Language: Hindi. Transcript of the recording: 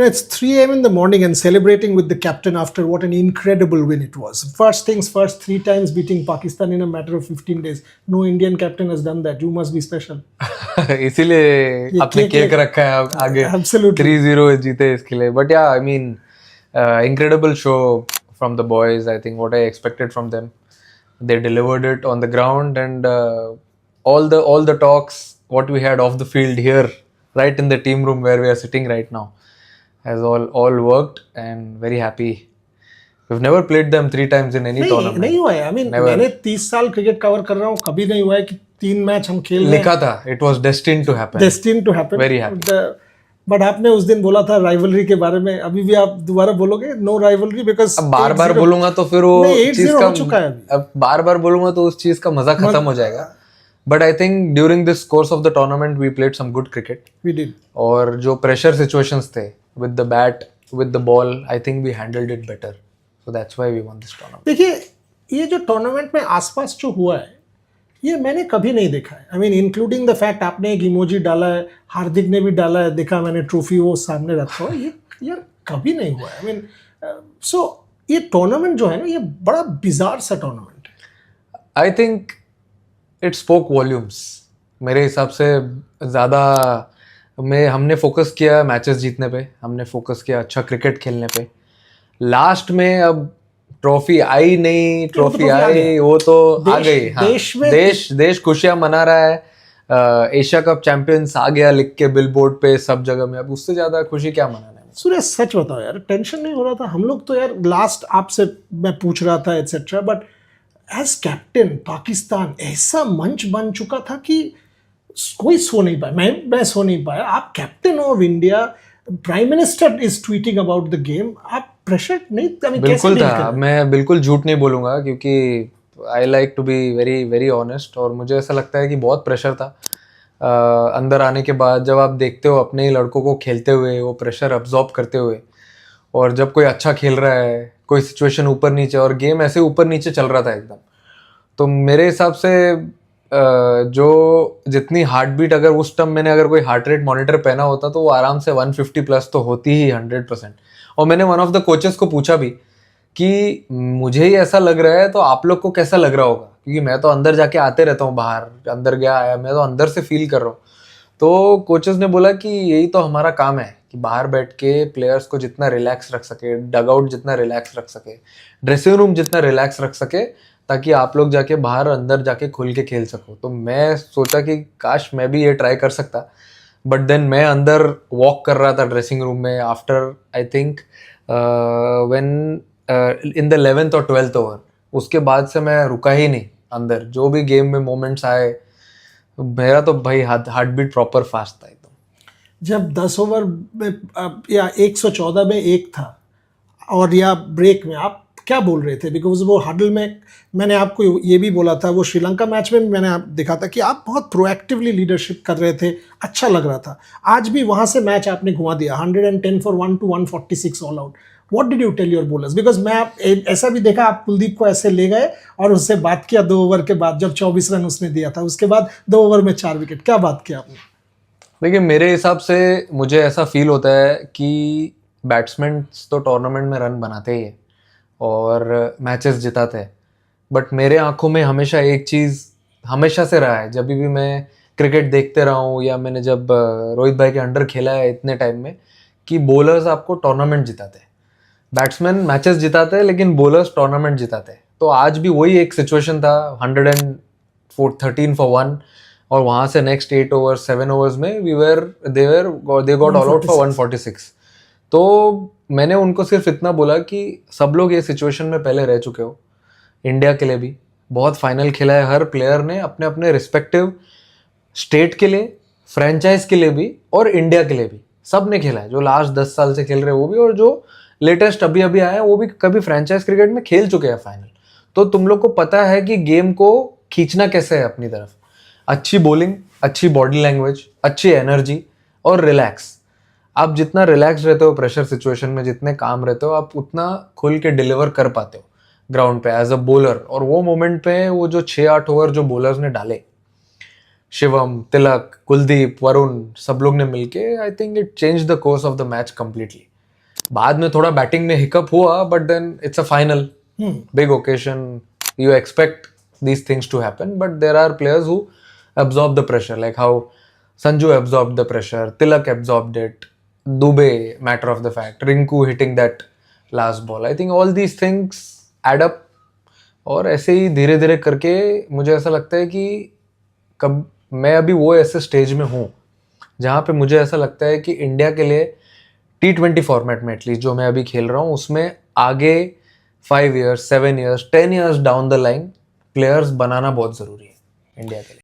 It's 3 a.m. in the morning and celebrating with the captain after what an incredible win it was. First things first, 3 times beating Pakistan in a matter of 15 days. No Indian captain has done that. You must be special. इसीलिए आपने केक रखा है आगे. Absolutely. 3-0 जीते इसके लिए. But yeah, I mean, incredible show from the boys. I think what I expected from them, they delivered it on the ground, and all the talks what we had off the field here, right in the team room where we are sitting right now, has all worked, and very happy. We've never played them 3 times in any tournament. नहीं हुआ है. I mean, मैंने 30 साल क्रिकेट कवर कर रहा हूँ, कभी नहीं हुआ है कि 3 मैच हम खेल रहे हैं. लिखा था, it was destined to happen. Destined to happen. Very happy. But आपने उस दिन बोला था राइवलरी के बारे में, अभी भी आप दोबारा बोलोगे नो राइवलरी? बिकॉज अब बार-बार बोलूंगा तो फिर वो चीज का हो चुका है. अब बार-बार बोलूंगा तो उस चीज का मजा खत्म हो जाएगा. But I think during this course of the tournament we played some good cricket. We did. और जो प्रेशर सिचुएशंस थे with the bat, with the ball, I think we handled it better. So that's why we won this tournament. देखिए, ये जो टूर्नामेंट में आसपास जो हुआ है, ये मैंने कभी नहीं देखा है. I mean including the fact आपने एक इमोजी डाला है, हार्दिक ने भी डाला है, देखा मैंने ट्रॉफी वो सामने रखा हो. ये यार कभी नहीं हुआ है. आई मीन सो ये टूर्नामेंट जो है ना, ये बड़ा बिजार सा टूर्नामेंट है. आई थिंक इट स्पोक वॉल्यूम्स. मेरे हिसाब से ज़्यादा हमने फोकस किया मैचेस जीतने पे, हमने फोकस किया अच्छा क्रिकेट खेलने पे. लास्ट में अब ट्रॉफी आई नहीं, ट्रॉफी आई वो तो आ गई. हाँ, देश खुशियां मना रहा है. एशिया कप चैंपियंस आ गया लिख के बिलबोर्ड पे सब जगह में. अब उससे ज्यादा खुशी क्या मनाना है? सूर्य सच बताओ यार, टेंशन नहीं हो रहा था? हम लोग तो यार लास्ट आपसे मैं पूछ रहा था etcetera, but as captain Pakistan ऐसा मंच बन चुका था कि कोई सो नहीं पाया. मैं सो नहीं पाया. आप captain of India, prime minister is tweeting about the game. आप प्रेशर नहीं? बिल्कुल था. मैं बिल्कुल झूठ नहीं बोलूंगा क्योंकि I like to be very very honest. और मुझे ऐसा लगता है कि बहुत प्रेशर था अंदर आने के बाद. जब आप देखते हो अपने ही लड़कों को खेलते हुए, वो प्रेशर अब्जॉर्ब करते हुए, और जब कोई अच्छा खेल रहा है, कोई सिचुएशन ऊपर नीचे, और गेम ऐसे ऊपर नीचे चल रहा था एकदम, तो मेरे हिसाब से जो जितनी हार्ट बीट, अगर उस टाइम मैंने अगर कोई हार्ट रेट मॉनिटर पहना होता तो वो आराम से 150 प्लस तो होती ही 100%. और मैंने वन ऑफ द कोचेस को पूछा भी कि मुझे ही ऐसा लग रहा है तो आप लोग को कैसा लग रहा होगा, क्योंकि मैं तो अंदर जाके आते रहता हूँ, बाहर अंदर गया आया, मैं तो अंदर से फील कर रहा हूँ. तो कोचेस ने बोला कि यही तो हमारा काम है कि बाहर बैठ के प्लेयर्स को जितना रिलैक्स रख सके, डगआउट जितना रिलैक्स रख सके, ड्रेसिंग रूम जितना रिलैक्स रख सके, ताकि आप लोग जाके बाहर अंदर जाके खुल के खेल सको. तो मैं सोचा कि काश मैं भी ये ट्राई कर सकता. बट देन मैं अंदर वॉक कर रहा था ड्रेसिंग रूम में after I think when in the 11th और 12th ओवर. उसके बाद से मैं रुका ही नहीं अंदर. जो भी गेम में मोमेंट्स आए, मेरा तो भाई हार्ट बीट प्रॉपर फास्ट था एकदम. जब 10 ओवर में या 114 में 1 था और या ब्रेक में, आप क्या बोल रहे थे? बिकॉज वो हडल में मैंने आपको ये भी बोला था, वो श्रीलंका मैच में मैंने आप देखा था कि आप बहुत प्रोएक्टिवली लीडरशिप कर रहे थे, अच्छा लग रहा था. आज भी वहाँ से मैच आपने घुमा दिया, 110 for 1 to 146 all out. What did you tell your bowlers? Because मैं ऐसा भी देखा, आप कुलदीप को ऐसे ले गए और उससे बात किया 2 ओवर के बाद, जब 24 रन उसने दिया था, उसके बाद 2 ओवर में 4 विकेट. क्या बात किया आपने? देखिए, मेरे हिसाब से मुझे ऐसा फील होता है कि बैट्समैन तो टूर्नामेंट में रन बनाते ही है और मैचेस जिताते हैं. बट मेरे आंखों में हमेशा एक चीज़ हमेशा से रहा है, जब भी मैं क्रिकेट देखते रहा हूँ या मैंने जब रोहित भाई के अंडर खेला है इतने टाइम में, कि बॉलर्स आपको टूर्नामेंट जिताते हैं. बैट्समैन मैचेस जिताते हैं लेकिन बॉलर्स टूर्नामेंट जिताते हैं. तो आज भी वही एक सिचुएशन था, 113 फॉर 1, और वहाँ से नेक्स्ट 8 ओवर 7 ओवर्स में they got all out for 146. तो मैंने उनको सिर्फ इतना बोला कि सब लोग ये सिचुएशन में पहले रह चुके हो. इंडिया के लिए भी बहुत फाइनल खेला है, हर प्लेयर ने अपने अपने रिस्पेक्टिव स्टेट के लिए, फ्रेंचाइज के लिए भी और इंडिया के लिए भी, सब ने खेला है. जो लास्ट 10 साल से खेल रहे हैं वो भी, और जो लेटेस्ट अभी अभी आया है वो भी कभी फ्रेंचाइज क्रिकेट में खेल चुके हैं फाइनल. तो तुम लोग को पता है कि गेम को खींचना कैसे है अपनी तरफ. अच्छी बॉलिंग, अच्छी बॉडी लैंग्वेज, अच्छी एनर्जी और रिलैक्स. आप जितना रिलैक्स रहते हो प्रेशर सिचुएशन में, जितने काम रहते हो, आप उतना खुल के डिलीवर कर पाते हो ग्राउंड पे एज अ बॉलर. और वो मोमेंट पे वो जो 6-8 ओवर जो बॉलर्स ने डाले, शिवम, तिलक, कुलदीप, वरुण, सब लोग ने मिलके I think it change the course of the match completely. बाद में थोड़ा बैटिंग में हिकअप हुआ, but then it's a final, big occasion, you expect these things to happen, but there are players who absorb the pressure, like how Sanju absorbed the pressure, Tilak absorbed it, Dubey, matter of the fact, Rinku hitting that last ball. I think all these things add up, और ऐसे ही धीरे धीरे करके मुझे ऐसा लगता है कि कब मैं अभी वो ऐसे स्टेज में हूँ जहाँ पे मुझे ऐसा लगता है कि इंडिया के लिए T20 फॉर्मेट में एटलीस्ट जो मैं अभी खेल रहा हूँ उसमें आगे 5 years, 7 years, 10 years down the line players बनाना बहुत ज़रूरी है इंडिया के लिए.